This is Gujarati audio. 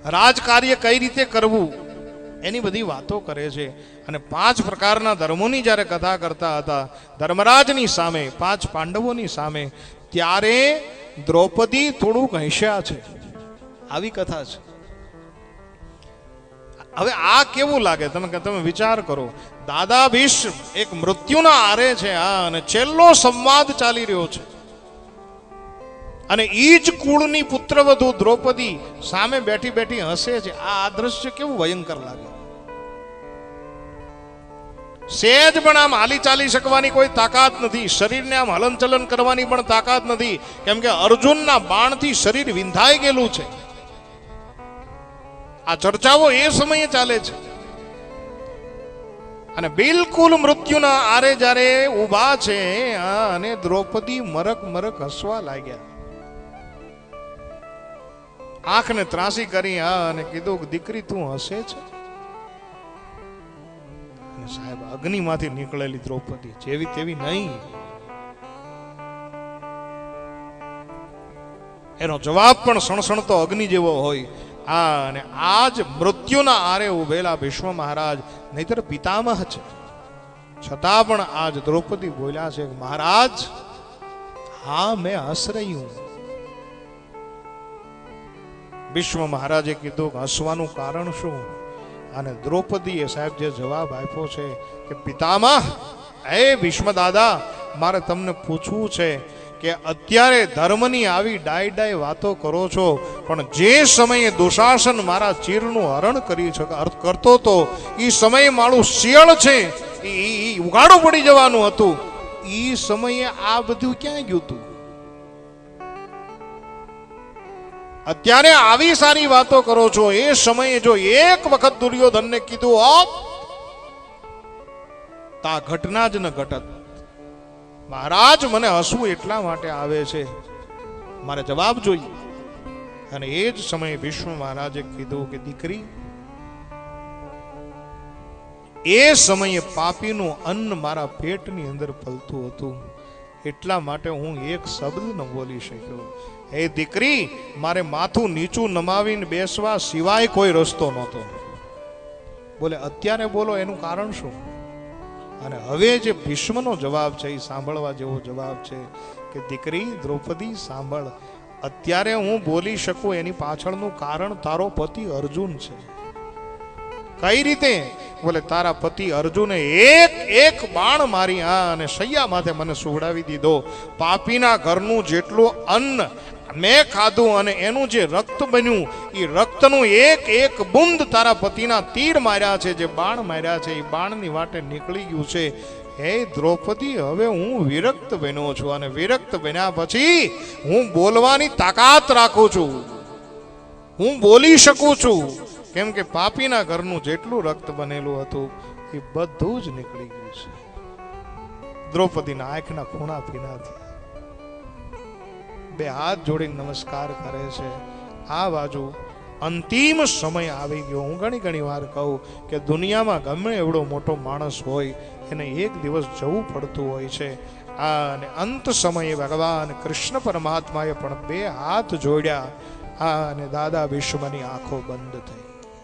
રાજકાર્ય કઈ રીતે કરવું એની બધી વાતો કરે છે. અને 5 પ્રકારના ધર્મોની જ્યારે કથા કરતા હતા ધર્મરાજની સામે, 5 પાંડવોની સામે, ત્યારે દ્રૌપદી થોડુંક હસ્યા છે. આવી કથા છે. હવે આ કેવું લાગે તમે વિચાર કરો. દાદા ભીષ્મ એક મૃત્યુના આરે છે અને છેલ્લો સંવાદ ચાલી રહ્યો છે, અને ઈ જ કુળની પુત્રવધુ દ્રૌપદી સામે બેઠી બેઠી હસે છે. આ દ્રશ્ય કેવું ભયંકર લાગે. સેજ પણ આમ હાલી ચાલી શકવાની કોઈ તાકાત નથી, શરીરને આમ હલનચલન કરવાની પણ તાકાત નથી, કેમ કે અર્જુનના બાણથી શરીર વિંધાઈ ગયેલું છે. આ ચર્ચાઓ એ સમયે ચાલે છે. અને બિલકુલ મૃત્યુના આરે જ્યારે ઊભા છે અને દ્રૌપદી મરક મરક હસવા લાગ્યા. આંખને ત્રાસી કરી અને કીધું, દીકરી તું હસે છે? સાહેબ, અગ્નિમાંથી નીકળેલી દ્રૌપદી જેવી તેવી નહીં. એનો જવાબ પણ સણસણતો અગ્નિ જેવો હોય. અને આજ મૃત્યુના આરે ઉભેલા ભીષ્મ મહારાજ, નહીતર પિતામહ છે, છતાં પણ આજ દ્રૌપદી બોલ્યા છે, મહારાજ હા મેં હસ રહી હું. ભીષ્મ મહારાજે કીધું, હસવાનું કારણ શું? અને દ્રૌપદીએ સાહેબ જે જવાબ આપ્યો છે કે પિતામહ, હે ભીષ્મ દાદા, મારે તમને પૂછવું છે કે અત્યારે ધર્મની આવી ડાય ડાય વાતો કરો છો, પણ જે સમયે દુશાસન મારા ચીરનું હરણ કરતો હતો એ સમયે મારું શિયળ છે એ ઉગાડું પડી જવાનું હતું, એ સમયે આ બધું ક્યાં ગયું હતું? અત્યારે આવી સારી વાતો કરો છો, એ સમયે જો એક વખત દુર્યોધનને કીધું હોત તા ઘટના જ ન ઘટત. મહારાજ મને હસવું એટલા માટે આવે છે, મારે જવાબ જોઈએ. અને એ જ સમયે ભીષ્મ મહારાજે કીધું કે દીકરી, એ સમયે પાપીનું અન્ન મારા પેટની અંદર પલતું હતું, એટલા માટે હું એક શબ્દ ન બોલી શક્યો. એ દીકરી, મારે માથું નીચું નમાવીને બેસવા સિવાય કોઈ રસ્તો નહોતો. બોલે અત્યારે બોલો, એનું કારણ શું? અને હવે જે ભીષ્મનો જવાબ છે એ સાંભળવા જેવો જવાબ છે કે દીકરી દ્રૌપદી સાંભળ, અત્યારે હું બોલી શકું એની પાછળનું કારણ તારો પતિ અર્જુન છે. કઈ રીતે? બોલે તારા પતિ અર્જુને એક બાણ મારી અને શૈયા માથે મને સુવડાવી દીધો. પાપીના ઘરનું જેટલું અન્ન મેં ખાધું અને એનું જે રક્ત બન્યું એ રક્તનું એક બુંદ તારા પતિના તીર માર્યા છે, જે બાણ માર્યા છે એ બાણની વાટે નીકળી ગયું છે. હે દ્રૌપદી, હવે હું વિરક્ત બન્યો છું, અને વિરક્ત બન્યા પછી હું બોલવાની તાકાત રાખું છું, હું બોલી શકું છું, કેમ કે પાપીના ઘરનું જેટલું રક્ત બનેલું હતું એ બધું જ નીકળી ગયું છે. દ્રૌપદીના આંખના ખૂણા ભીના થયા, બે હાથ જોડીને નમસ્કાર કરે છે. આ બાજુ અંતિમ સમય આવી ગયો. હું ઘણી વાર કહું કે દુનિયામાં ગમે એવડો મોટો માણસ હોય એને એક દિવસ જવું પડતું હોય છે. અને અંત સમયે ભગવાન કૃષ્ણ પરમાત્માએ પણ બે હાથ જોડ્યા અને દાદા ભીષ્મની આંખો બંધ થઈ.